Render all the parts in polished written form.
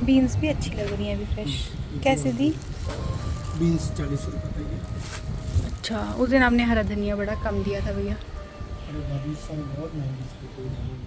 Beans भी अच्छी लग रही हैं अभी फ्रेश। कैसे दी? बीन्स 40 रुपये चाहिए। अच्छा, उस दिन आपने हरा धनिया बड़ा कम दिया था भैया। अरे भाभी इस समय बहुत महंगी चल रही है।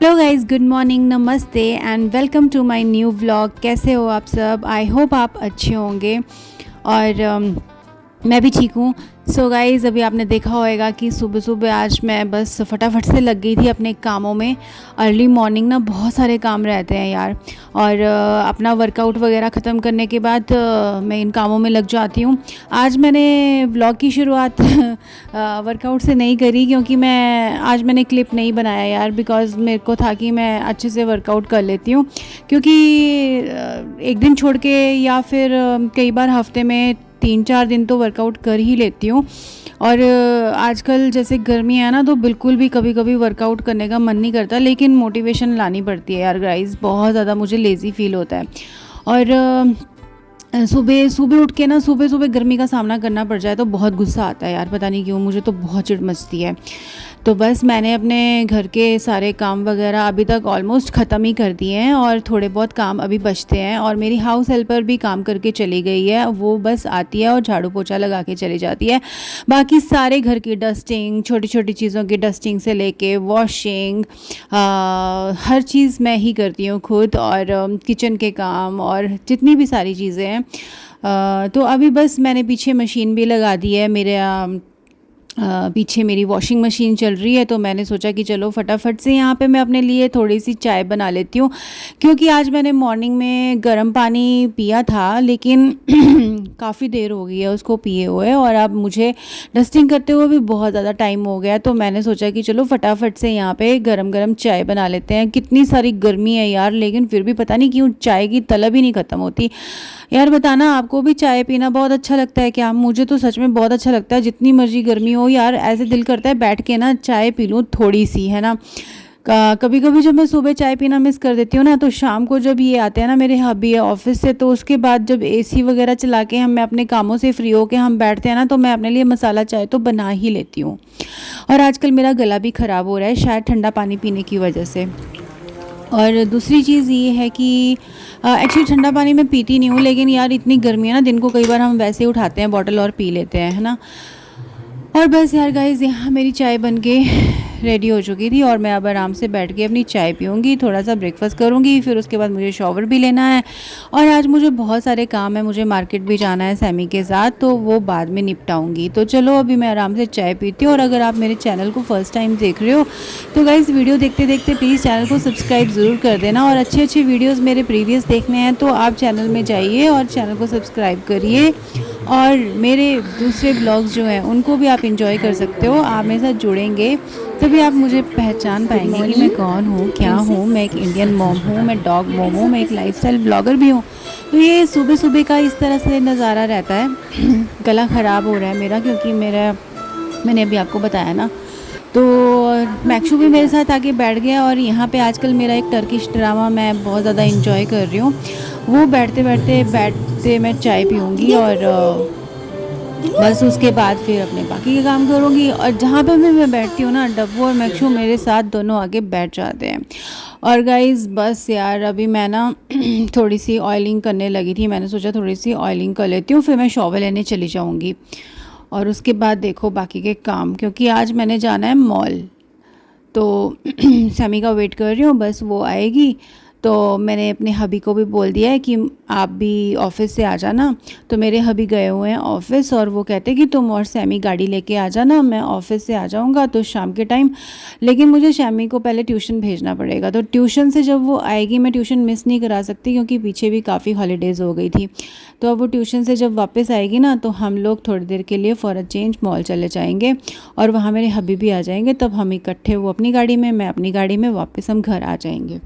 हेलो गाइस, गुड मॉर्निंग, नमस्ते and welcome to my new vlog. कैसे हो आप सब? आई होप आप अच्छे होंगे और मैं भी ठीक हूँ। सो गाइज़, अभी आपने देखा होगा कि सुबह सुबह आज मैं बस फटाफट से लग गई थी अपने कामों में। अर्ली मॉर्निंग ना बहुत सारे काम रहते हैं यार, और अपना वर्कआउट वगैरह ख़त्म करने के बाद मैं इन कामों में लग जाती हूँ। आज मैंने व्लॉग की शुरुआत वर्कआउट से नहीं करी, क्योंकि आज मैंने क्लिप नहीं बनाया यार, बिकॉज़ मेरे को था कि मैं अच्छे से वर्कआउट कर लेती हूँ, क्योंकि एक दिन छोड़ के या फिर कई बार हफ्ते में 3-4 दिन तो वर्कआउट कर ही लेती हूँ। और आजकल जैसे गर्मी है ना, तो बिल्कुल भी कभी कभी वर्कआउट करने का मन नहीं करता, लेकिन मोटिवेशन लानी पड़ती है यार गाइस। बहुत ज़्यादा मुझे लेज़ी फील होता है। और सुबह सुबह उठ के ना, सुबह सुबह गर्मी का सामना करना पड़ जाए तो बहुत गुस्सा आता है यार, पता नहीं क्यों, मुझे तो बहुत चिढ़ मचती है। तो बस मैंने अपने घर के सारे काम वगैरह अभी तक ऑलमोस्ट ख़त्म ही कर दिए हैं, और थोड़े बहुत काम अभी बचते हैं। और मेरी हाउस हेल्पर भी काम करके चली गई है, वो बस आती है और झाड़ू पोछा लगा के चली जाती है। बाकी सारे घर की डस्टिंग, छोटी छोटी चीज़ों की डस्टिंग से लेके वॉशिंग, हर चीज़ मैं ही करती हूँ खुद, और किचन के काम और जितनी भी सारी चीज़ें हैं। तो अभी बस मैंने पीछे मशीन भी लगा दी है मेरे पीछे मेरी वॉशिंग मशीन चल रही है। तो मैंने सोचा कि चलो फटाफट से यहाँ पे मैं अपने लिए थोड़ी सी चाय बना लेती हूँ, क्योंकि आज मैंने मॉर्निंग में गर्म पानी पिया था, लेकिन काफ़ी देर हो गई है उसको पिए हुए, और अब मुझे डस्टिंग करते हुए भी बहुत ज़्यादा टाइम हो गया। तो मैंने सोचा कि चलो फटाफट से यहाँ पे गरम गरम चाय बना लेते हैं। कितनी सारी गर्मी है यार, लेकिन फिर भी पता नहीं क्यों चाय की तलब ही नहीं ख़त्म होती। यार बताना, आपको भी चाय पीना बहुत अच्छा लगता है क्या? मुझे तो सच में बहुत अच्छा लगता है, जितनी मर्जी गर्मी हो यार, ऐसे दिल करता है बैठ के ना चाय पी लूँ थोड़ी सी, है ना। कभी कभी जब मैं सुबह चाय पीना मिस कर देती हूँ ना, तो शाम को जब ये आते हैं ना मेरे हब्बी है ऑफिस से, तो उसके बाद जब एसी वगैरह चला के मैं अपने कामों से फ्री होके हम बैठते हैं ना, तो मैं अपने लिए मसाला चाय तो बना ही लेती हूँ। और आजकल मेरा गला भी ख़राब हो रहा है, शायद ठंडा पानी पीने की वजह से। और दूसरी चीज़ ये है कि एक्चुअली ठंडा पानी मैं पीती नहीं हूँ, लेकिन यार इतनी गर्मी है ना, दिन को कई बार हम वैसे ही उठाते हैं बॉटल और पी लेते हैं, है ना। और बस यार गाइस, यहाँ मेरी चाय बन के रेडी हो चुकी थी और मैं अब आराम से बैठ के अपनी चाय पीऊँगी, थोड़ा सा ब्रेकफास्ट करूँगी, फिर उसके बाद मुझे शॉवर भी लेना है और आज मुझे बहुत सारे काम है, मुझे मार्केट भी जाना है सैमी के साथ, तो वो बाद में निपटाऊँगी। तो चलो अभी मैं आराम से चाय पीती हूँ। और अगर आप मेरे चैनल को फर्स्ट टाइम देख रहे हो तो गाइस वीडियो देखते देखते प्लीज़ चैनल को सब्सक्राइब ज़रूर कर देना, और अच्छे अच्छे वीडियोज़ मेरे प्रीवियस देखने हैं तो आप चैनल में जाइए और चैनल को सब्सक्राइब करिए, और मेरे दूसरे ब्लॉग्स जो हैं उनको भी आप इंजॉय कर सकते हो। आप मेरे साथ जुड़ेंगे तभी आप मुझे पहचान पाएंगे कि मैं कौन हूँ, क्या हूँ। मैं एक इंडियन मॉम हूँ, मैं डॉग मॉम हूँ, मैं एक लाइफस्टाइल ब्लॉगर भी हूँ। तो ये सुबह सुबह का इस तरह से नज़ारा रहता है। गला ख़राब हो रहा है मेरा क्योंकि मैंने अभी आपको बताया ना, तो मैक्शू भी मेरे साथ आके बैठ गया और यहाँ पे आजकल मेरा एक टर्किश ड्रामा मैं बहुत ज़्यादा इंजॉय कर रही हूँ। वो बैठते मैं चाय पीऊँगी और बस उसके बाद फिर अपने बाकी के काम करूँगी। और जहाँ पे भी मैं बैठती हूँ ना, डब्बू और मैक्शू मेरे साथ दोनों आगे बैठ जाते हैं। और गाइस बस यार अभी मैं ना थोड़ी सी ऑयलिंग करने लगी थी, मैंने सोचा थोड़ी सी ऑयलिंग कर लेती हूँ, फिर मैं शॉवर लेने चली जाऊँगी और उसके बाद देखो बाकी के काम, क्योंकि आज मैंने जाना है मॉल। तो सैमी का वेट कर रही हूँ, बस वो आएगी। तो मैंने अपने हबी को भी बोल दिया है कि आप भी ऑफ़िस से आ जाना। तो मेरे हबी गए हुए हैं ऑफ़िस और वो कहते हैं कि तुम और सैमी गाड़ी लेके आ जाना, मैं ऑफ़िस से आ जाऊँगा तो शाम के टाइम। लेकिन मुझे सैमी को पहले ट्यूशन भेजना पड़ेगा, तो ट्यूशन से जब वो आएगी मैं ट्यूशन मिस नहीं करा सकती क्योंकि पीछे भी काफ़ी हॉलीडेज़ हो गई थी। तो अब वो ट्यूशन से जब वापस आएगी ना तो हम लोग थोड़ी देर के लिए फॉर अ चेंज मॉल चले जाएंगे और वहाँ मेरे हबी भी आ जाएंगे। तब हम इकट्ठे, वो अपनी गाड़ी में मैं अपनी गाड़ी में, वापस हम घर आ जाएंगे।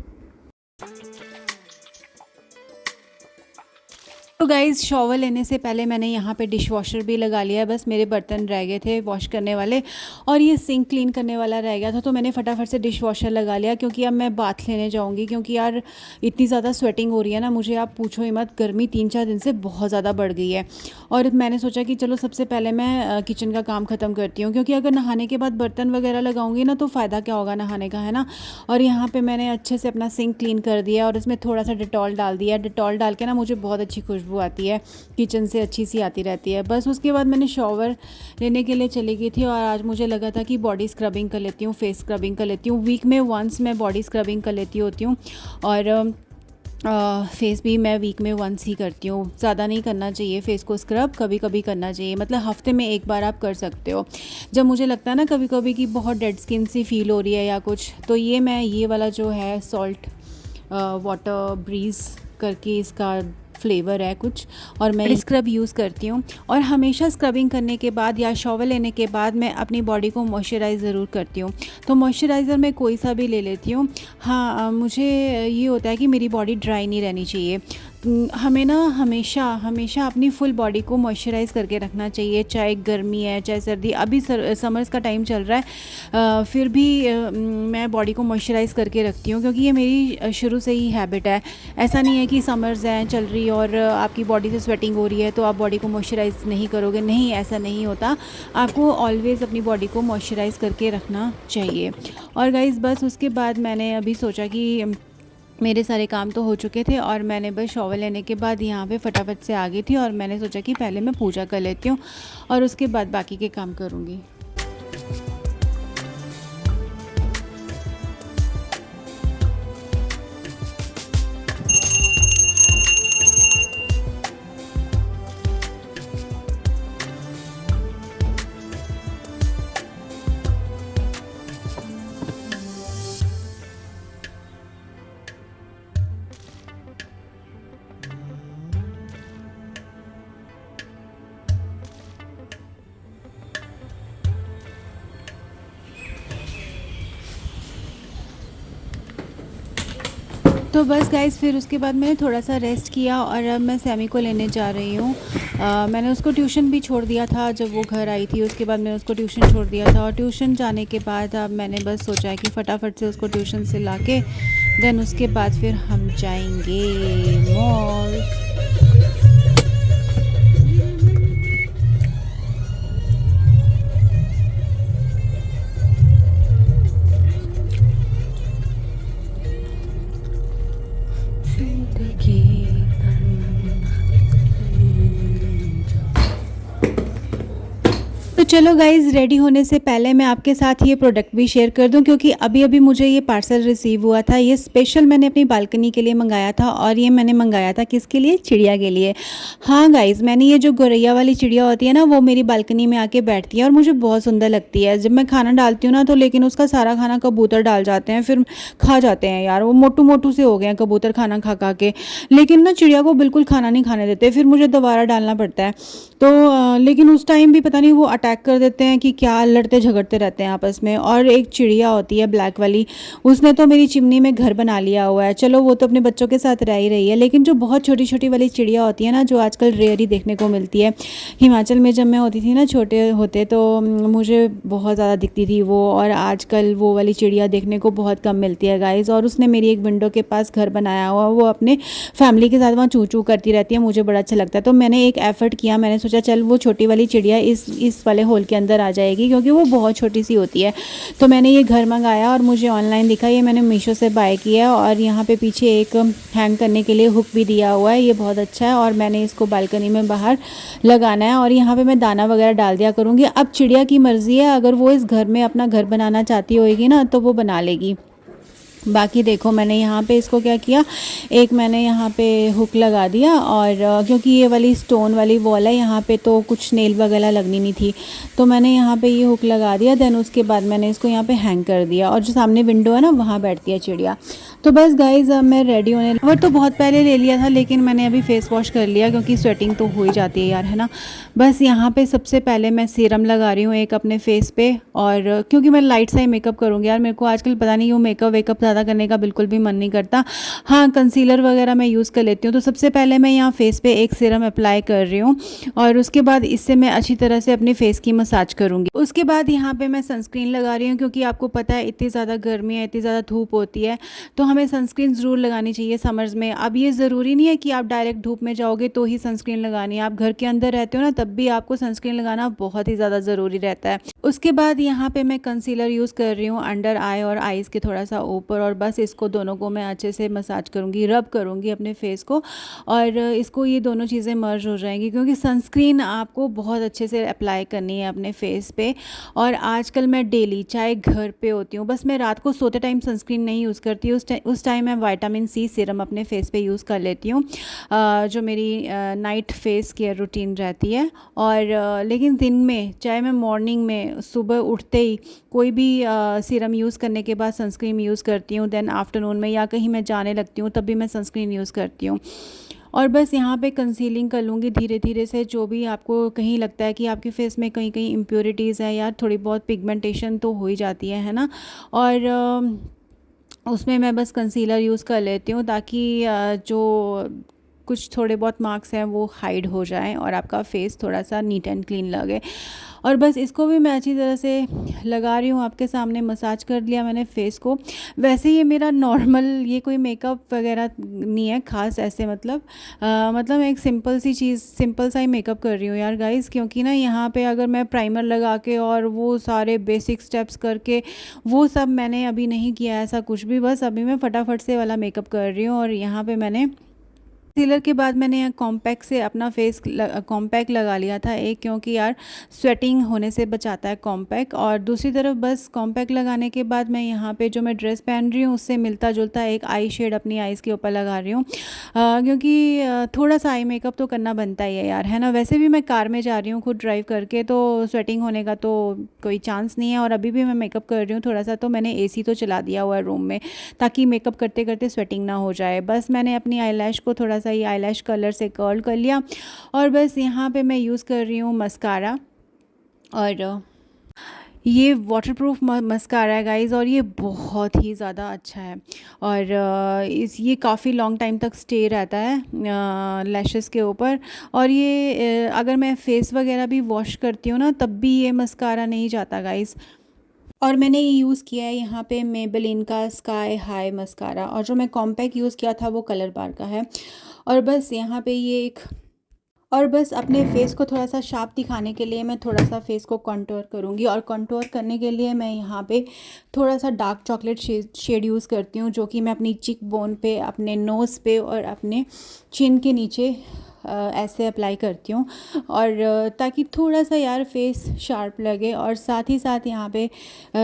तो गाइज़ शॉवर लेने से पहले मैंने यहाँ पे डिश वॉशर भी लगा लिया है। बस मेरे बर्तन रह गए थे वॉश करने वाले और ये सिंक क्लीन करने वाला रह गया था, तो मैंने फटाफट से डिश वॉशर लगा लिया क्योंकि अब मैं बाथ लेने जाऊँगी। क्योंकि यार इतनी ज़्यादा स्वेटिंग हो रही है ना, मुझे आप पूछो ही मत, गर्मी 3-4 दिन से बहुत ज़्यादा बढ़ गई है। और मैंने सोचा कि चलो सबसे पहले मैं किचन का काम ख़त्म करती हूँ, क्योंकि अगर नहाने के बाद बर्तन वगैरह लगाऊंगी ना तो फ़ायदा क्या होगा नहाने का, है ना। और यहाँ पे मैंने अच्छे से अपना सिंक क्लीन कर दिया और इसमें थोड़ा सा डिटॉल डाल दिया। डिटॉल डाल के ना मुझे बहुत अच्छी खुशबू आती है, किचन से अच्छी सी आती रहती है। बस उसके बाद मैंने शॉवर लेने के लिए चली गई थी और आज मुझे लगा था कि बॉडी स्क्रबिंग कर लेती हूँ, फेस स्क्रबिंग कर लेती हूँ। वीक में वंस मैं बॉडी स्क्रबिंग कर लेती होती हूँ और फेस भी मैं वीक में वंस ही करती हूँ। ज़्यादा नहीं करना चाहिए फेस को स्क्रब, कभी कभी करना चाहिए, मतलब हफ्ते में एक बार आप कर सकते हो। जब मुझे लगता है ना कभी कभी कि बहुत डेड स्किन सी फील हो रही है या कुछ, तो ये वाला जो है सॉल्ट वाटर ब्रीज करके इसका फ्लेवर है कुछ, और मैं स्क्रब यूज़ करती हूँ। और हमेशा स्क्रबिंग करने के बाद या शॉवर लेने के बाद मैं अपनी बॉडी को मॉइस्चराइज़ ज़रूर करती हूँ। तो मॉइस्चराइज़र मैं कोई सा भी ले लेती हूँ। हाँ, मुझे ये होता है कि मेरी बॉडी ड्राई नहीं रहनी चाहिए। हमें ना हमेशा अपनी फुल बॉडी को मॉइस्चराइज़ करके रखना चाहिए, चाहे गर्मी है चाहे सर्दी। अभी समर्स का टाइम चल रहा है, फिर भी मैं बॉडी को मॉइस्चराइज़ करके रखती हूँ क्योंकि ये मेरी शुरू से ही हैबिट है। ऐसा नहीं है कि समर्स हैं चल रही और आपकी बॉडी से स्वेटिंग हो रही है तो आप बॉडी को मॉइस्चराइज़ नहीं करोगे, नहीं, ऐसा नहीं होता। आपको ऑलवेज़ अपनी बॉडी को मॉइस्चराइज़ करके रखना चाहिए। और गाइज़ बस उसके बाद मैंने अभी सोचा कि मेरे सारे काम तो हो चुके थे और मैंने बस शॉवर लेने के बाद यहाँ पे फटाफट से आ गई थी और मैंने सोचा कि पहले मैं पूजा कर लेती हूँ और उसके बाद बाकी के काम करूँगी। तो बस गाइस फिर उसके बाद मैंने थोड़ा सा रेस्ट किया और अब मैं सैमी को लेने जा रही हूँ। मैंने उसको ट्यूशन भी छोड़ दिया था जब वो घर आई थी, उसके बाद मैंने उसको ट्यूशन छोड़ दिया था। और ट्यूशन जाने के बाद अब मैंने बस सोचा है कि फटाफट से उसको ट्यूशन से लाके देन उसके बाद फिर हम जाएंगे मॉल। तो चलो गाइज़, रेडी होने से पहले मैं आपके साथ ये प्रोडक्ट भी शेयर कर दूं, क्योंकि अभी अभी मुझे ये पार्सल रिसीव हुआ था। ये स्पेशल मैंने अपनी बालकनी के लिए मंगाया था, और ये मैंने मंगाया था किसके लिए? चिड़िया के लिए। हाँ गाइज़, मैंने ये जो गौरैया वाली चिड़िया होती है ना, वो मेरी बालकनी में आके बैठती है और मुझे बहुत सुंदर लगती है। जब मैं खाना डालती हूँ ना, तो लेकिन उसका सारा खाना कबूतर डाल जाते हैं, फिर खा जाते हैं यार। वो मोटू मोटू से हो गए हैं कबूतर खाना खा खा के, लेकिन ना चिड़िया को बिल्कुल खाना नहीं खाने देते, फिर मुझे दोबारा डालना पड़ता है। तो लेकिन उस टाइम भी पता नहीं वो अटैक कर देते हैं कि क्या, लड़ते झगड़ते रहते हैं आपस में। और एक चिड़िया होती है ब्लैक वाली, उसने तो मेरी चिमनी में घर बना लिया हुआ है। चलो वो तो अपने बच्चों के साथ रह ही रही है, लेकिन जो बहुत छोटी छोटी वाली चिड़िया होती है ना, जो आजकल रेयर ही देखने को मिलती है। हिमाचल में जब मैं होती थी ना छोटे होते, तो मुझे बहुत ज़्यादा दिखती थी वो, और आजकल वो वाली चिड़िया देखने को बहुत कम मिलती है गाइज़। और उसने मेरी एक विंडो के पास घर बनाया हुआ, वो अपने फैमिली के साथ वहाँ चू चू करती रहती है, मुझे बड़ा अच्छा लगता है। तो मैंने एक एफ़र्ट किया, मैंने सोचा चल वो छोटी वाली चिड़िया इस वाले होल के अंदर आ जाएगी, क्योंकि वो बहुत छोटी सी होती है। तो मैंने ये घर मंगाया और मुझे ऑनलाइन दिखा, ये मैंने मीशो से बाय किया। और यहाँ पे पीछे एक हैंग करने के लिए हुक भी दिया हुआ है, ये बहुत अच्छा है। और मैंने इसको बालकनी में बाहर लगाना है, और यहाँ पे मैं दाना वगैरह डाल दिया करूँगी। अब चिड़िया की मर्ज़ी है, अगर वो इस घर में अपना घर बनाना चाहती होगी ना, तो वो बना लेगी। बाकी देखो मैंने यहाँ पे इसको क्या किया, एक मैंने यहाँ पे हुक लगा दिया, और क्योंकि ये वाली स्टोन वाली वॉल है, यहाँ पे तो कुछ नेल वगैरह लगनी नहीं थी, तो मैंने यहाँ पे ये हुक लगा दिया। देन उसके बाद मैंने इसको यहाँ पे हैंग कर दिया, और जो सामने विंडो है ना, वहाँ बैठती है चिड़िया। तो बस गाइज, अब मैं रेडी होने, और तो बहुत पहले ले लिया था, लेकिन मैंने अभी फेस वॉश कर लिया, क्योंकि स्वेटिंग तो हो ही जाती है यार, है ना। बस यहाँ पे सबसे पहले मैं सीरम लगा रही हूँ एक अपने फेस पे, और क्योंकि मैं लाइट सा ही मेकअप करूँगी यार, मेरे को आजकल पता नहीं, वो मेकअप वेकअप ज़्यादा करने का बिल्कुल भी मन नहीं करता। हाँ, कंसीलर वगैरह मैं यूज़ कर लेती हूँ। तो सबसे पहले मैं यहाँ फेस पे एक सीरम अप्लाई कर रही हूँ, और उसके बाद इससे मैं अच्छी तरह से अपने फेस की मसाज करूँगी। उसके बाद यहाँ पे मैं सनस्क्रीन लगा रही हूँ, क्योंकि आपको पता है इतनी ज़्यादा गर्मी है, इतनी ज़्यादा धूप होती है, तो हमें सनस्क्रीन ज़रूर लगानी चाहिए समर्स में। अब ये ज़रूरी नहीं है कि आप डायरेक्ट धूप में जाओगे तो ही सनस्क्रीन लगानी है, आप घर के अंदर रहते हो ना, तब भी आपको सनस्क्रीन लगाना बहुत ही ज़्यादा ज़रूरी रहता है। उसके बाद यहाँ पे मैं कंसीलर यूज़ कर रही हूँ अंडर आई और आईज़ के थोड़ा सा ऊपर, और बस इसको दोनों को मैं अच्छे से मसाज करूँगी, रब करूँगी अपने फेस को, और इसको ये दोनों चीज़ें मर्ज हो जाएंगी, क्योंकि सनस्क्रीन आपको बहुत अच्छे से अप्लाई करनी है अपने फेस पे। और आजकल मैं डेली चाहे घर पे होती हूँ, बस मैं रात को सोते टाइम सनस्क्रीन नहीं यूज़ करती, उस टाइम मैं विटामिन सी सीरम अपने फेस पे यूज़ कर लेती हूँ, जो मेरी नाइट फेस केयर रूटीन रहती है। और लेकिन दिन में, चाहे मैं मॉर्निंग में सुबह उठते ही कोई भी सीरम यूज़ करने के बाद सनस्क्रीन यूज़ करती हूँ, देन आफ्टरनून में या कहीं मैं जाने लगती हूँ तब भी मैं सनस्क्रीन यूज़ करती हूँ। और बस यहाँ पे कंसीलिंग कर लूँगी धीरे धीरे से, जो भी आपको कहीं लगता है कि आपके फेस में कहीं कहीं इम्प्योरिटीज़ है या थोड़ी बहुत पिगमेंटेशन तो हो ही जाती है ना। और उसमें मैं बस कंसीलर यूज़ कर लेती हूँ, ताकि जो कुछ थोड़े बहुत मार्क्स हैं वो हाइड हो जाएं और आपका फेस थोड़ा सा नीट एंड क्लीन लगे। और बस इसको भी मैं अच्छी तरह से लगा रही हूँ, आपके सामने मसाज कर लिया मैंने फेस को। वैसे ये मेरा नॉर्मल, ये कोई मेकअप वगैरह नहीं है ख़ास ऐसे, मतलब एक सिंपल सी चीज़, सिंपल सा ही मेकअप कर रही हूँ यार गाइस, क्योंकि ना यहाँ पे अगर मैं प्राइमर लगा के और वो सारे बेसिक स्टेप्स करके, वो सब मैंने अभी नहीं किया ऐसा कुछ भी। बस अभी मैं फटाफट से वाला मेकअप कर रही हूँ। और यहाँ पे मैंने कंसीलर के बाद मैंने यहाँ कॉम्पैक्ट से अपना फेस कॉम्पैक्ट लगा लिया था एक, क्योंकि यार स्वेटिंग होने से बचाता है कॉम्पैक्ट। और दूसरी तरफ बस कॉम्पैक्ट लगाने के बाद मैं यहाँ पे जो मैं ड्रेस पहन रही हूँ उससे मिलता जुलता एक आई शेड अपनी आइज़ के ऊपर लगा रही हूँ, क्योंकि थोड़ा सा आई मेकअप तो करना बनता ही है यार, है ना। वैसे भी मैं कार में जा रही हूँ खुद ड्राइव करके, तो स्वेटिंग होने का तो कोई चांस नहीं है। और अभी भी मैं मेकअप कर रही हूँ थोड़ा सा, तो मैंने एसी तो चला दिया हुआ है रूम में, ताकि मेकअप करते करते स्वेटिंग ना हो जाए। बस मैंने अपनी आईलैश को थोड़ा सा ये आईलैश कलर से कर्ल कर लिया, और बस यहाँ पे मैं यूज़ कर रही हूँ मस्कारा, और ये वाटरप्रूफ मस्कारा है गाइज़, और ये बहुत ही ज़्यादा अच्छा है। और ये काफ़ी लॉन्ग टाइम तक स्टे रहता है लैशेस के ऊपर। और ये अगर मैं फेस वगैरह भी वॉश करती हूँ ना, तब भी ये मस्कारा नहीं जाता गाइज़। और मैंने ये यूज़ किया है यहाँ पे मेबेलिन का स्काई हाई मस्कारा, और जो मैं कॉम्पैक्ट यूज़ किया था वो कलर बार का है। और बस यहाँ पे ये एक, और बस अपने फेस को थोड़ा सा शार्प दिखाने के लिए मैं थोड़ा सा फेस को कंटूर करूँगी। और कंटूर करने के लिए मैं यहाँ पे थोड़ा सा डार्क चॉकलेट शेड यूज़ करती हूँ, जो कि मैं अपनी चिक बोन पे, अपने नोज़ पे और अपने चिन के नीचे ऐसे अप्लाई करती हूँ। और ताकि थोड़ा सा यार फेस शार्प लगे। और साथ ही साथ यहाँ पे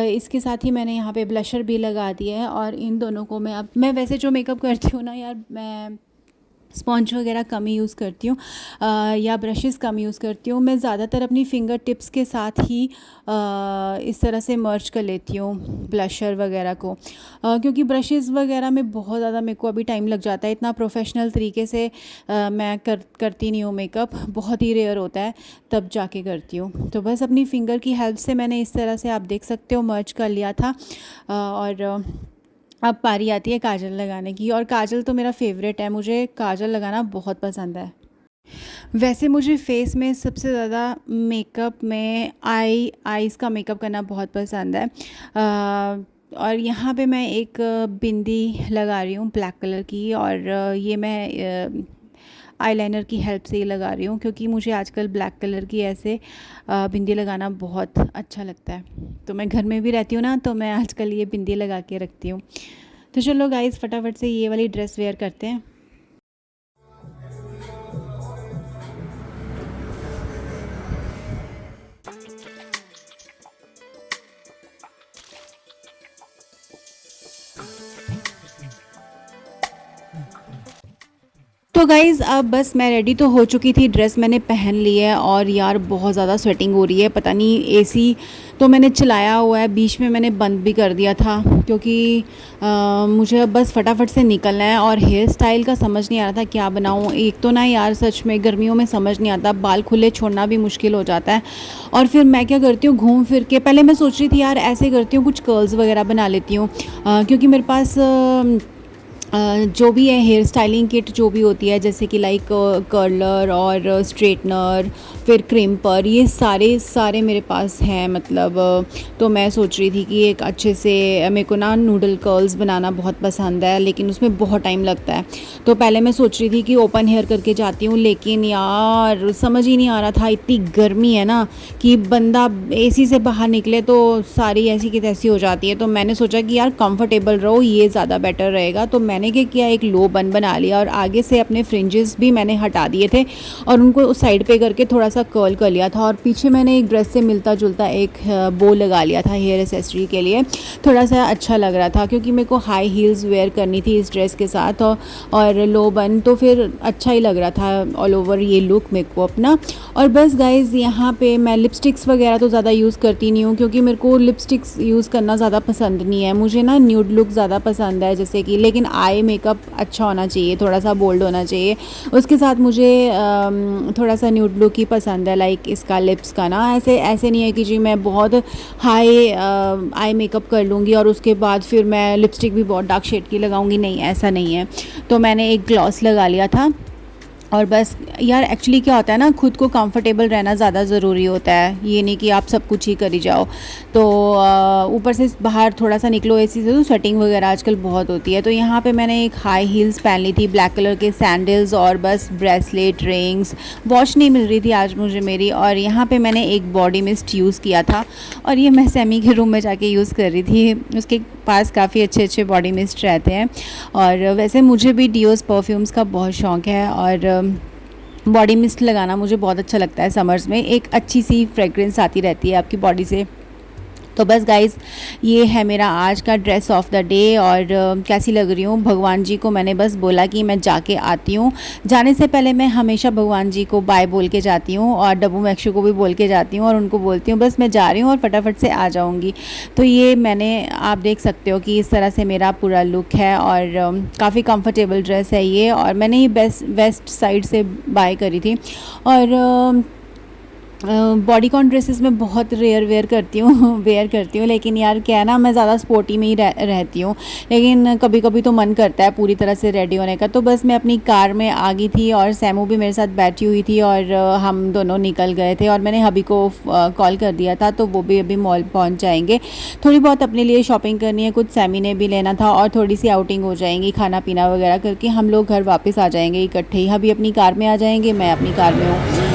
इसके साथ ही मैंने यहाँ पे ब्लशर भी लगा दिया है। और इन दोनों को मैं वैसे जो मेकअप करती हूँ ना यार, मैं स्पॉन्ज वगैरह कम ही यूज़ करती हूँ या ब्रशेस कम यूज़ करती हूँ। मैं ज़्यादातर अपनी फिंगर टिप्स के साथ ही इस तरह से मर्ज कर लेती हूँ ब्लशर वगैरह को, क्योंकि ब्रशेस वगैरह में बहुत ज़्यादा मेरे को अभी टाइम लग जाता है। इतना प्रोफेशनल तरीके से मैं करती नहीं हूँ मेकअप, बहुत ही रेयर होता है तब जाके करती हूँ। तो बस अपनी फिंगर की हेल्प से मैंने इस तरह से, आप देख सकते हो, मर्ज कर लिया था। और अब पारी आती है काजल लगाने की। और काजल तो मेरा फेवरेट है, मुझे काजल लगाना बहुत पसंद है। वैसे मुझे फेस में सबसे ज़्यादा मेकअप में आईज़ का मेकअप करना बहुत पसंद है। और यहाँ पे मैं एक बिंदी लगा रही हूँ ब्लैक कलर की। और ये मैं आईलाइनर की हेल्प से ही लगा रही हूँ, क्योंकि मुझे आजकल ब्लैक कलर की ऐसे बिंदी लगाना बहुत अच्छा लगता है। तो मैं घर में भी रहती हूँ ना, तो मैं आजकल ये बिंदी लगा के रखती हूँ। तो चलो गाइस, फटाफट से ये वाली ड्रेस वेयर करते हैं। तो गाइज़ अब बस मैं रेडी तो हो चुकी थी, ड्रेस मैंने पहन ली है। और यार बहुत ज़्यादा स्वेटिंग हो रही है, पता नहीं एसी तो मैंने चलाया हुआ है, बीच में मैंने बंद भी कर दिया था, क्योंकि मुझे अब बस फटाफट से निकलना है। और हेयर स्टाइल का समझ नहीं आ रहा था क्या बनाऊँ। एक तो ना यार सच में गर्मियों में समझ नहीं आता, बाल खुले छोड़ना भी मुश्किल हो जाता है। और फिर मैं क्या करती हूँ, घूम फिर के, पहले मैं सोच रही थी यार ऐसे करती हूँ, कुछ कर्ल्स वगैरह बना लेती हूँ, क्योंकि मेरे पास जो भी है हेयर स्टाइलिंग किट जो भी होती है, जैसे कि लाइक कर्लर और स्ट्रेटनर, फिर क्रिम्पर, ये सारे मेरे पास हैं। मतलब तो मैं सोच रही थी कि एक अच्छे से, मेरे को ना नूडल कर्ल्स बनाना बहुत पसंद है, लेकिन उसमें बहुत टाइम लगता है। तो पहले मैं सोच रही थी कि ओपन हेयर करके जाती हूँ, लेकिन यार समझ ही नहीं आ रहा था, इतनी गर्मी है ना कि बंदा एसी से बाहर निकले तो सारी ऐसी की तैसी हो जाती है। तो मैंने सोचा कि यार कंफर्टेबल रहो, ये ज़्यादा बेटर रहेगा। तो मैंने क्या किया, एक लो बन बना लिया और आगे से अपने फ्रिंजेस भी मैंने हटा दिए थे और उनको उस साइड पे करके थोड़ा सा कर्ल कर लिया था। और पीछे मैंने एक ड्रेस से मिलता जुलता एक बो लगा लिया था हेयर एक्सेसरी के लिए, थोड़ा सा अच्छा लग रहा था, क्योंकि मेरे को हाई हील्स वेयर करनी थी इस ड्रेस के साथ। और लो बन तो फिर अच्छा ही लग रहा था ऑल ओवर ये लुक मेरे को अपना। और बस गाइज़ यहाँ पे मैं लिपस्टिक्स वगैरह तो ज़्यादा यूज़ करती नहीं हूँ, क्योंकि मेरे को लिपस्टिक्स यूज़ करना ज़्यादा पसंद नहीं है। मुझे ना न्यूड लुक ज़्यादा पसंद है, जैसे कि, लेकिन आई मेकअप अच्छा होना चाहिए, थोड़ा सा बोल्ड होना चाहिए। उसके साथ मुझे थोड़ा सा न्यूड लुक ही पसंद है, लाइक इसका लिप्स का ना, ऐसे नहीं है कि जी मैं बहुत हाई आई मेकअप कर लूँगी और उसके बाद फिर मैं लिपस्टिक भी बहुत डार्क शेड की लगाऊंगी, नहीं ऐसा नहीं है। तो मैंने एक ग्लॉस लगा लिया था। और बस यार एक्चुअली क्या होता है ना, खुद को कंफर्टेबल रहना ज़्यादा ज़रूरी होता है, ये नहीं कि आप सब कुछ ही करी जाओ। तो ऊपर से बाहर थोड़ा सा निकलो एसी से तो स्वेटिंग वगैरह आजकल बहुत होती है। तो यहाँ पे मैंने एक हाई हील्स पहन ली थी, ब्लैक कलर के सैंडल्स, और बस ब्रेसलेट, रिंग्स, वॉच नहीं मिल रही थी आज मुझे मेरी। और यहाँ पे मैंने एक बॉडी मिस्ट यूज़ किया था, और ये मैं सैमी के रूम में जाके यूज़ कर रही थी, उसके पास काफ़ी अच्छे बॉडी मिस्ट रहते हैं। और वैसे मुझे भी डियोस परफ्यूम्स का बहुत शौक़ है, और बॉडी मिस्ट लगाना मुझे बहुत अच्छा लगता है समर्स में, एक अच्छी सी फ्रेगरेंस आती रहती है आपकी बॉडी से। तो बस गाइज़ ये है मेरा आज का ड्रेस ऑफ द डे। और कैसी लग रही हूँ, भगवान जी को मैंने बस बोला कि मैं जाके आती हूँ। जाने से पहले मैं हमेशा भगवान जी को बाय बोल के जाती हूँ, और डब्बू मैक्शू को भी बोल के जाती हूँ, और उनको बोलती हूँ बस मैं जा रही हूँ और फटाफट से आ जाऊँगी। तो ये मैंने, आप देख सकते हो कि इस तरह से मेरा पूरा लुक है, और काफ़ी कंफर्टेबल ड्रेस है ये। और मैंने ये वेस्ट साइड से बाय करी थी। और बॉडीकॉन ड्रेसेस में बहुत रेयर वेयर करती हूँ लेकिन यार क्या है ना, मैं ज़्यादा स्पोर्टी में ही रहती हूँ, लेकिन कभी कभी तो मन करता है पूरी तरह से रेडी होने का। तो बस मैं अपनी कार में आ गई थी, और सैमू भी मेरे साथ बैठी हुई थी, और हम दोनों निकल गए थे। और मैंने हबी को कॉल कर दिया था, तो वो भी अभी मॉल पहुँच जाएंगे। थोड़ी बहुत अपने लिए शॉपिंग करनी है, कुछ सैमी ने भी लेना था, और थोड़ी सी आउटिंग हो जाएंगी, खाना पीना वगैरह करके हम लोग घर वापस आ जाएंगे इकट्ठे ही। हबी अपनी कार में आ जाएंगे, मैं अपनी कार में हूँ।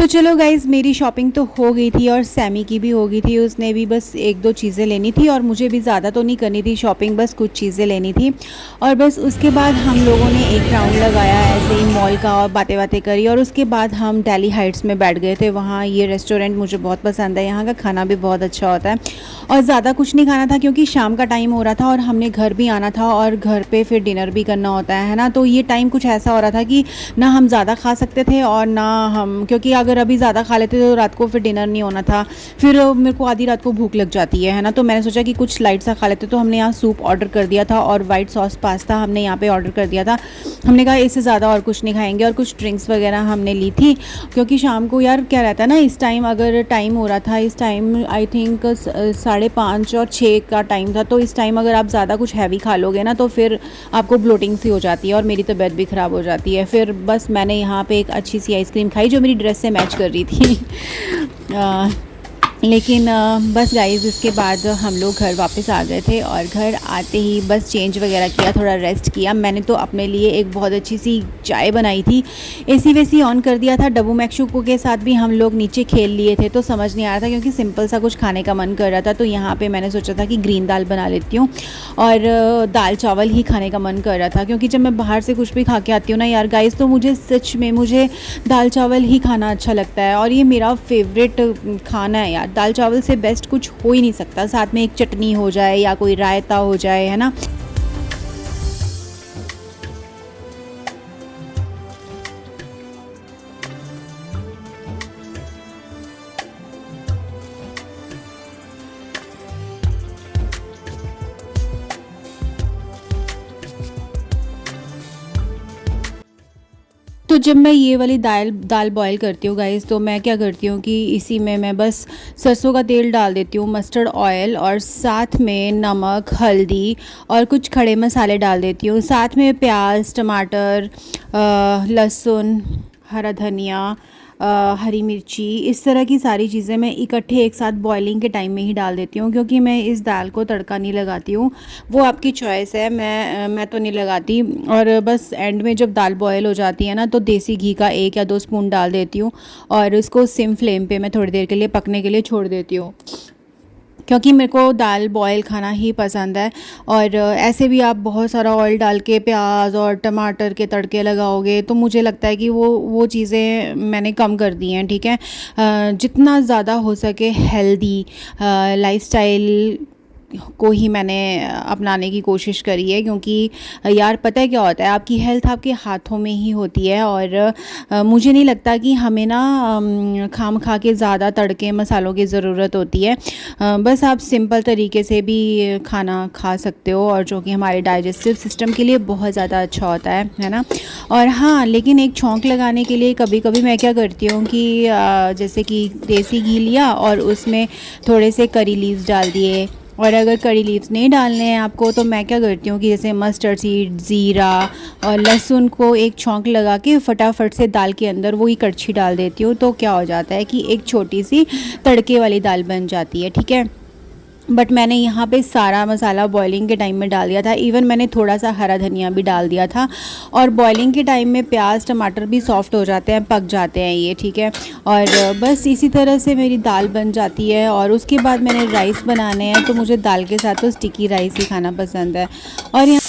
चलो गाइज़, मेरी शॉपिंग तो हो गई थी और सैमी की भी हो गई थी। उसने भी बस 1-2 चीज़ें लेनी थी और मुझे भी ज़्यादा तो नहीं करनी थी शॉपिंग, बस कुछ चीज़ें लेनी थी। और बस उसके बाद हम लोगों ने एक राउंड लगाया ऐसे ही मॉल का और बातें-बातें करी और उसके बाद हम दिल्ली हाइट्स में बैठ गए थे। वहाँ ये रेस्टोरेंट मुझे बहुत पसंद है, यहाँ का खाना भी बहुत अच्छा होता है और ज़्यादा कुछ नहीं खाना था क्योंकि शाम का टाइम हो रहा था और हमने घर भी आना था और घर पे फिर डिनर भी करना होता है ना। तो ये टाइम कुछ ऐसा हो रहा था कि ना हम ज़्यादा खा सकते थे और ना हम, क्योंकि अगर अभी ज़्यादा खा लेते तो रात को फिर डिनर नहीं होना था, फिर मेरे को आधी रात को भूख लग जाती है ना। तो मैंने सोचा कि कुछ लाइट सा खा लेते, तो हमने यहाँ सूप ऑर्डर कर दिया था और वाइट सॉस पास्ता हमने यहाँ पे ऑर्डर कर दिया था। हमने कहा इससे ज़्यादा और कुछ नहीं खाएंगे और कुछ ड्रिंक्स वगैरह हमने ली थी क्योंकि शाम को यार क्या रहता है ना, इस टाइम अगर टाइम हो रहा था, इस टाइम आई थिंक 5:30 और 6 का टाइम था, तो इस टाइम अगर आप ज़्यादा कुछ हैवी खा लोगे ना तो फिर आपको ब्लोटिंग सी हो जाती है और मेरी तबीयत भी ख़राब हो जाती है। फिर बस मैंने यहाँ पे एक अच्छी सी आइसक्रीम खाई जो मेरी ड्रेस से मैच कर रही थी लेकिन बस गाइज़ इसके बाद हम लोग घर वापस आ गए थे और घर आते ही बस चेंज वगैरह किया, थोड़ा रेस्ट किया। मैंने तो अपने लिए एक बहुत अच्छी सी चाय बनाई थी, एसी वेसी ऑन कर दिया था। डब्बू मैक्शुको के साथ भी हम लोग नीचे खेल लिए थे तो समझ नहीं आ रहा था क्योंकि सिंपल सा कुछ खाने का मन कर रहा था। तो यहाँ पे मैंने सोचा था कि ग्रीन दाल बना लेती हूँ और दाल चावल ही खाने का मन कर रहा था क्योंकि जब मैं बाहर से कुछ भी खा के आती हूँ ना यार गाइज़, तो मुझे सच में मुझे दाल चावल ही खाना अच्छा लगता है और ये मेरा फेवरेट खाना है यार। दाल चावल से बेस्ट कुछ हो ही नहीं सकता, साथ में एक चटनी हो जाए या कोई रायता हो जाए, है ना। तो जब मैं ये वाली दाल बॉयल करती हूँ गाइज़, तो मैं क्या करती हूँ कि इसी में मैं बस सरसों का तेल डाल देती हूँ, मस्टर्ड ऑयल और साथ में नमक, हल्दी और कुछ खड़े मसाले डाल देती हूँ। साथ में प्याज, टमाटर, लहसुन, हरा धनिया, हरी मिर्ची, इस तरह की सारी चीज़ें मैं इकट्ठे एक साथ बॉइलिंग के टाइम में ही डाल देती हूँ क्योंकि मैं इस दाल को तड़का नहीं लगाती हूँ। वो आपकी चॉइस है, मैं तो नहीं लगाती। और बस एंड में जब दाल बॉयल हो जाती है ना तो देसी घी का 1 या 2 स्पून डाल देती हूँ और इसको सिम फ्लेम पे मैं थोड़ी देर के लिए पकने के लिए छोड़ देती हूँ क्योंकि मेरे को दाल बॉयल खाना ही पसंद है। और ऐसे भी आप बहुत सारा ऑयल डाल के प्याज और टमाटर के तड़के लगाओगे तो मुझे लगता है कि वो चीज़ें मैंने कम कर दी हैं, ठीक है। जितना ज़्यादा हो सके हेल्दी लाइफस्टाइल को ही मैंने अपनाने की कोशिश करी है क्योंकि यार पता है क्या होता है, आपकी हेल्थ आपके हाथों में ही होती है और मुझे नहीं लगता कि हमें ना खाम खा के ज़्यादा तड़के मसालों की ज़रूरत होती है। बस आप सिंपल तरीके से भी खाना खा सकते हो और जो कि हमारे डाइजेस्टिव सिस्टम के लिए बहुत ज़्यादा अच्छा होता है ना। और हाँ, लेकिन एक छौंक लगाने के लिए कभी कभी मैं क्या करती हूँ कि जैसे कि देसी घी लिया और उसमें थोड़े से करी लीव्स डाल दिए, और अगर करी लीव्स नहीं डालने हैं आपको तो मैं क्या करती हूँ कि जैसे मस्टर्ड सीड, ज़ीरा और लहसुन को एक छौंक लगा के फटाफट से दाल के अंदर वही कड़छी डाल देती हूँ। तो क्या हो जाता है कि एक छोटी सी तड़के वाली दाल बन जाती है, ठीक है। बट मैंने यहाँ पे सारा मसाला बॉइलिंग के टाइम में डाल दिया था, इवन मैंने थोड़ा सा हरा धनिया भी डाल दिया था। और बॉइलिंग के टाइम में प्याज टमाटर भी सॉफ्ट हो जाते हैं, पक जाते हैं ये, ठीक है। और बस इसी तरह से मेरी दाल बन जाती है। और उसके बाद मैंने राइस बनाने हैं, तो मुझे दाल के साथ तो स्टिकी राइस ही खाना पसंद है। और यहाँ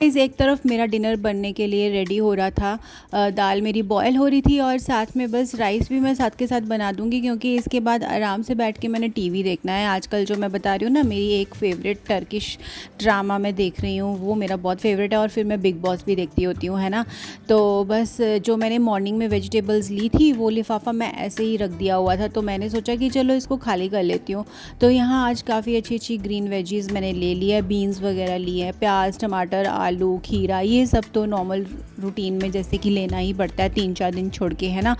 एक तरफ मेरा डिनर बनने के लिए रेडी हो रहा था, दाल मेरी बॉयल हो रही थी और साथ में बस राइस भी मैं साथ के साथ बना दूंगी क्योंकि इसके बाद आराम से बैठ के मैंने टीवी देखना है। आजकल जो मैं बता रही हूँ ना, मेरी एक फेवरेट टर्किश ड्रामा मैं देख रही हूँ, वो मेरा बहुत फेवरेट है। और फिर मैं बिग बॉस भी देखती होती हूँ, है ना। तो बस जो मैंने मॉर्निंग में वेजिटेबल्स ली थी वो लिफाफा मैं ऐसे ही रख दिया हुआ था, तो मैंने सोचा कि चलो इसको खाली कर लेती हूँ। तो यहाँ आज काफ़ी अच्छी अच्छी ग्रीन वेजीज़ मैंने ले लिया है, बीन्स वगैरह लिए हैं, प्याज टमाटर आलू खीरा, ये सब तो नॉर्मल रूटीन में जैसे कि लेना ही पड़ता है 3-4 दिन छोड़ के, है ना।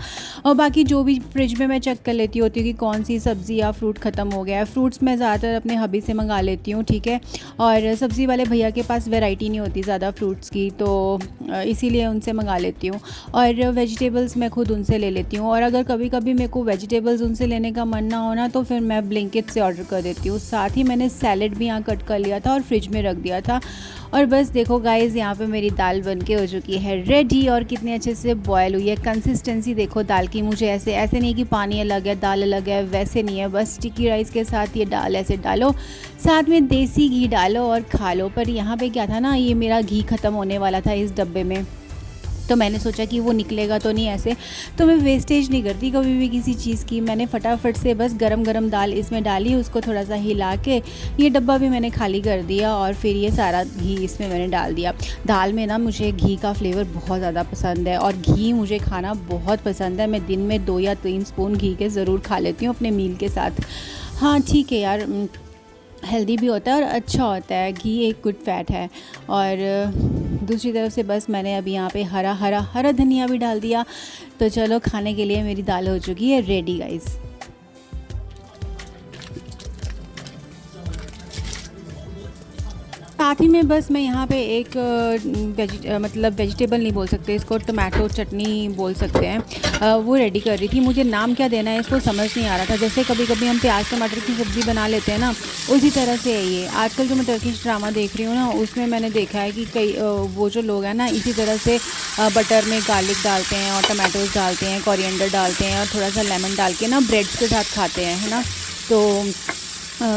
और बाकी जो भी फ्रिज में मैं चेक कर लेती होती हूँ कि कौन सी सब्ज़ी या फ्रूट ख़त्म हो गया है। फ्रूट्स मैं ज़्यादातर अपने हबी से मंगा लेती हूँ, ठीक है। और सब्ज़ी वाले भैया के पास वैरायटी नहीं होती ज़्यादा फ्रूट्स की, तो इसीलिए उनसे मंगा लेती हूँ। और वेजिटेबल्स मैं खुद उनसे ले लेती हूँ। और अगर कभी कभी मेरे को वेजिटेबल्स उनसे लेने का मन ना होना तो फिर मैं ब्लिंकिट से ऑर्डर कर देती हूँ। साथ ही मैंने सैलेड भी यहाँ कट कर लिया था और फ्रिज में रख दिया था। और बस देखो गाइज़, यहाँ पे मेरी दाल बन के हो चुकी है है रेडी और कितने अच्छे से बॉयल हुई है। कंसिस्टेंसी देखो दाल की, मुझे ऐसे नहीं कि पानी अलग है दाल अलग है, वैसे नहीं है। बस स्टिकी राइस के साथ ये दाल ऐसे डालो, साथ में देसी घी डालो और खा लो। पर यहाँ पे क्या था ना, ये मेरा घी ख़त्म होने वाला था इस डब्बे में, तो मैंने सोचा कि वो निकलेगा तो नहीं ऐसे, तो मैं वेस्टेज नहीं करती कभी भी किसी चीज़ की। मैंने फटाफट से बस गरम गरम दाल इसमें डाली, उसको थोड़ा सा हिला के ये डब्बा भी मैंने खाली कर दिया और फिर ये सारा घी इसमें मैंने डाल दिया। दाल में ना मुझे घी का फ्लेवर बहुत ज़्यादा पसंद है और घी मुझे खाना बहुत पसंद है। मैं दिन में 2 या 3 स्पून घी के ज़रूर खा लेती हूँ अपने मील के साथ। हाँ ठीक है यार, हेल्दी भी होता है और अच्छा होता है, घी एक गुड फैट है। और दूसरी तरफ से बस मैंने अभी यहाँ पे हरा धनिया भी डाल दिया। तो चलो खाने के लिए मेरी दाल हो चुकी है रेडी गाइस। साथ ही में बस मैं यहाँ पे एक मतलब वेजिटेबल नहीं बोल सकते इसको, टमाटो चटनी बोल सकते हैं, वो रेडी कर रही थी। मुझे नाम क्या देना है इसको समझ नहीं आ रहा था। जैसे कभी कभी हम प्याज टमाटर की सब्ज़ी बना लेते हैं ना, उसी तरह से है ये। आजकल जो मैं टर्किश ड्रामा देख रही हूँ ना, उसमें मैंने देखा है कि कई वो जो लोग हैं ना इसी तरह से बटर में गार्लिक डालते हैं और टमाटोज़ डालते हैं, कोरिएंडर डालते हैं और थोड़ा सा लेमन डाल के ना ब्रेड्स के साथ खाते हैं, है ना। तो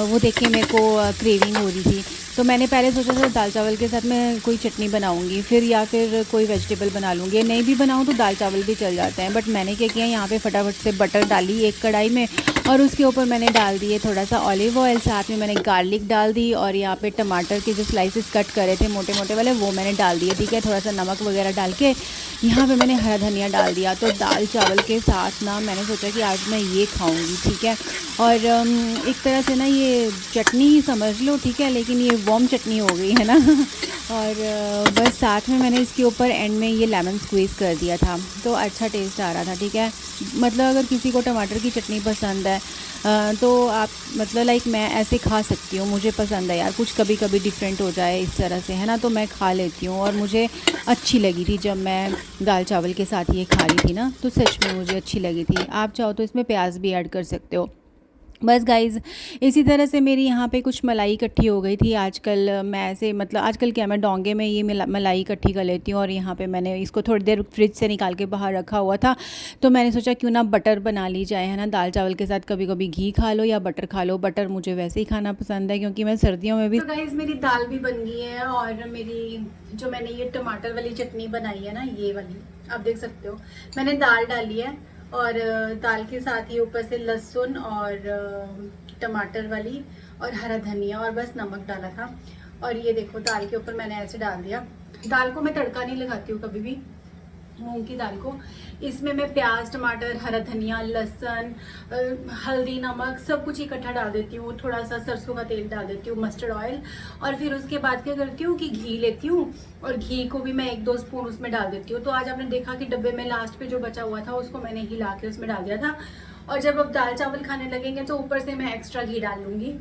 वो देख के मेरे को क्रेविंग हो रही थी, तो मैंने पहले सोचा था दाल चावल के साथ मैं कोई चटनी बनाऊंगी, फिर या फिर कोई वेजिटेबल बना लूँगी। नहीं भी बनाऊँ तो दाल चावल भी चल जाते हैं। बट मैंने क्या किया, यहाँ पे फटाफट से बटर डाली एक कढ़ाई में और उसके ऊपर मैंने डाल दिए थोड़ा सा ऑलिव ऑयल, साथ में मैंने गार्लिक डाल दी और यहाँ पे टमाटर के जो स्लाइसेस कट करे थे मोटे मोटे वाले वो मैंने डाल दिए, ठीक है। थोड़ा सा नमक वगैरह डाल के यहाँ पे मैंने हरा धनिया डाल दिया। तो दाल चावल के साथ ना मैंने सोचा कि आज मैं ये खाऊंगी, ठीक है। और एक तरह से ना ये चटनी ही समझ लो, ठीक है, लेकिन ये वार्म चटनी हो गई है ना। और बस साथ में मैंने इसके ऊपर एंड में ये लेमन स्क्वीज़ कर दिया था, तो अच्छा टेस्ट आ रहा था, ठीक है। मतलब अगर किसी को टमाटर की चटनी पसंद है तो आप मतलब लाइक मैं ऐसे खा सकती हूँ, मुझे पसंद है यार, कुछ कभी कभी डिफरेंट हो जाए इस तरह से, है ना, तो मैं खा लेती हूँ। और मुझे अच्छी लगी थी जब मैं दाल चावल के साथ ये खा रही थी ना, तो सच में मुझे अच्छी लगी थी। आप चाहो तो इसमें प्याज भी ऐड कर सकते हो। बस गाइज़ इसी तरह से मेरी यहाँ पे कुछ मलाई इकट्ठी हो गई थी। आजकल मैं ऐसे मतलब आजकल क्या, मैं डोंगे में ये मलाई इकट्ठी कर लेती हूँ और यहाँ पे मैंने इसको थोड़ी देर फ्रिज से निकाल के बाहर रखा हुआ था, तो मैंने सोचा क्यों ना बटर बना ली जाए, है ना। दाल चावल के साथ कभी कभी घी खा लो या बटर खा लो। बटर मुझे वैसे ही खाना पसंद है क्योंकि मैं सर्दियों में भी। तो गाइज़ मेरी दाल भी बन गई है और मेरी जो मैंने ये टमाटर वाली चटनी बनाई है ना, ये वाली आप देख सकते हो, मैंने दाल डाली है और दाल के साथ ही ऊपर से लहसुन और टमाटर वाली और हरा धनिया और बस नमक डाला था। और ये देखो दाल के ऊपर मैंने ऐसे डाल दिया। दाल को मैं तड़का नहीं लगाती हूँ कभी भी, मूंग की दाल को। इसमें मैं प्याज टमाटर हरा धनिया लहसुन हल्दी नमक सब कुछ इकट्ठा डाल देती हूँ। थोड़ा सा सरसों का तेल डाल देती हूँ, मस्टर्ड ऑयल, और फिर उसके बाद क्या करती हूँ कि घी लेती हूँ और घी को भी मैं 1-2 स्पून उसमें डाल देती हूँ। तो आज आपने देखा कि डब्बे में लास्ट पे जो बचा हुआ था उसको मैंने हिला के उसमें डाल दिया था। और जब अब दाल चावल खाने लगेंगे तो ऊपर से मैं एक्स्ट्रा घी डाल लूँगी।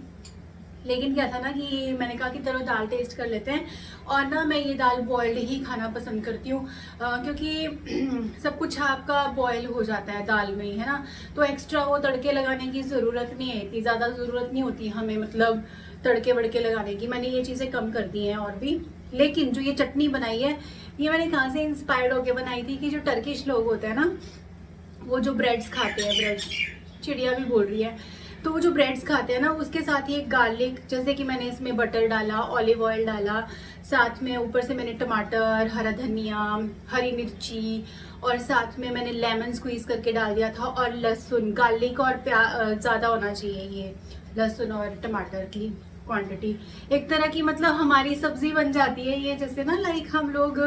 लेकिन क्या था ना कि मैंने कहा कि चलो दाल टेस्ट कर लेते हैं, और ना मैं ये दाल बॉयल्ड ही खाना पसंद करती हूँ क्योंकि सब कुछ आपका बॉयल हो जाता है दाल में ही, है ना। तो एक्स्ट्रा वो तड़के लगाने की ज़रूरत नहीं है, इतनी ज़्यादा ज़रूरत नहीं होती हमें, मतलब तड़के वड़के लगाने की। मैंने ये चीज़ें कम कर दी हैं और भी। लेकिन जो ये चटनी बनाई है ये मैंने कहाँ से इंस्पायर्ड होकर बनाई थी कि जो टर्किश लोग होते हैं ना, वो जो ब्रेड्स खाते हैं, ब्रेड्स चिड़िया भी बोल रही है, तो वो जो ब्रेड्स खाते हैं ना उसके साथ ही एक गार्लिक, जैसे कि मैंने इसमें बटर डाला ऑलिव ऑयल डाला, साथ में ऊपर से मैंने टमाटर हरा धनिया हरी मिर्ची और साथ में मैंने लेमन स्क्वीज़ करके डाल दिया था, और लहसुन गार्लिक और ज़्यादा होना चाहिए ये लहसुन और टमाटर की क्वांटिटी। एक तरह की मतलब हमारी सब्जी बन जाती है ये, जैसे ना लाइक हम लोग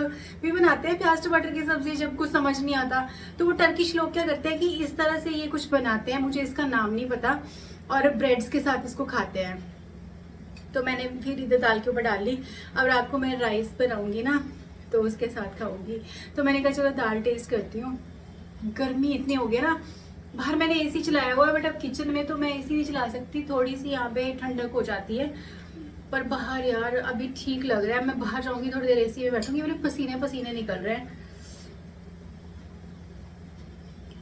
भी बनाते हैं प्याज टमाटर की सब्जी जब कुछ समझ नहीं आता, तो वो टर्किश लोग क्या करते हैं कि इस तरह से ये कुछ बनाते हैं, मुझे इसका नाम नहीं पता, और ब्रेड्स के साथ इसको खाते हैं। तो मैंने फिर इधर दाल के ऊपर डाल ली। अब रात को मैं राइस बनाऊंगी ना तो उसके साथ खाऊंगी, तो मैंने कहा चलो दाल टेस्ट करती हूँ। गर्मी इतनी हो गई ना, बाहर मैंने एसी चलाया हुआ है, बट अब किचन में तो मैं एसी नहीं चला सकती, थोड़ी सी यहाँ पे ठंडक हो जाती है। पर बाहर यार अभी ठीक लग रहा है, मैं बाहर जाऊंगी थोड़ी देर एसी में बैठूंगी, मेरे पसीने पसीने निकल रहे हैं।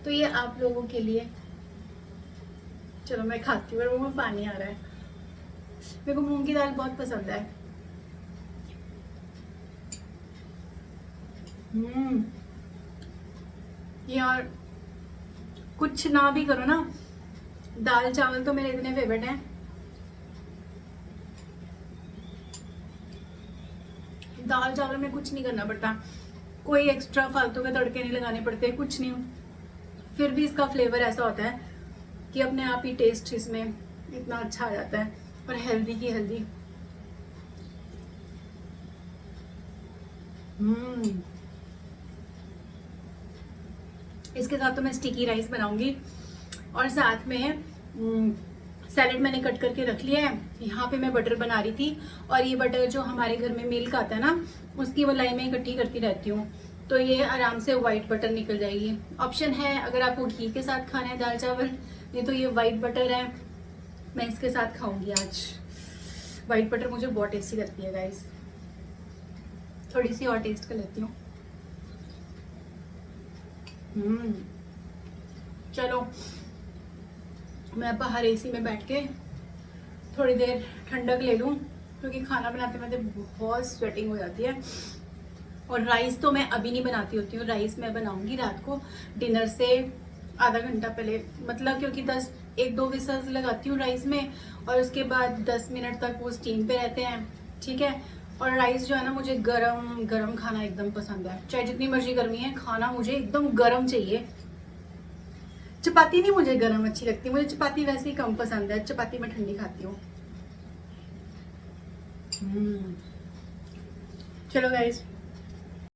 तो ये आप लोगों के लिए, चलो मैं खाती हूँ, मेरे मुंह में पानी आ रहा है। मेरे को मूंग की दाल बहुत पसंद है। यार कुछ ना भी करो ना, दाल चावल तो मेरे इतने फेवरेट हैं। दाल चावल में कुछ नहीं करना पड़ता, कोई एक्स्ट्रा फालतू के तड़के नहीं लगाने पड़ते, कुछ नहीं। फिर भी इसका फ्लेवर ऐसा होता है कि अपने आप ही टेस्ट इसमें इतना अच्छा आ जाता है, और हेल्दी की हेल्दी। इसके साथ तो मैं स्टिकी राइस बनाऊंगी, और साथ में सैलेड मैंने कट करके रख लिया है। यहाँ पे मैं बटर बना रही थी, और ये बटर जो हमारे घर में मिल्क आता है ना, उसकी मलाई मैं इकट्ठी करती रहती हूँ, तो ये आराम से वाइट बटर निकल जाएगी। ऑप्शन है अगर आपको घी के साथ खाना है दाल चावल, नहीं तो ये वाइट बटर है, मैं इसके साथ खाऊंगी आज। वाइट बटर मुझे बहुत टेस्टी लगती है गाइस। थोड़ी सी और टेस्ट कर लेती हूँ। चलो मैं बाहर एसी में बैठ के थोड़ी देर ठंडक ले लूँ, क्योंकि खाना बनाते बनाते बहुत स्वेटिंग हो जाती है। और राइस तो मैं अभी नहीं बनाती होती हूँ, राइस मैं बनाऊंगी रात को डिनर से आधा घंटा पहले, मतलब क्योंकि 1-2 विसल्स लगाती हूँ राइस में, और उसके बाद 10 मिनट तक वो स्टीम पे रहते हैं, ठीक है। और राइस जो है ना, मुझे गरम गरम खाना एकदम पसंद है, चाहे जितनी मर्जी गर्मी है, खाना मुझे एकदम गरम चाहिए। चपाती नहीं मुझे गरम अच्छी लगती, मुझे चपाती वैसे ही कम पसंद है, चपाती मैं ठंडी खाती हूँ। चलो गाइस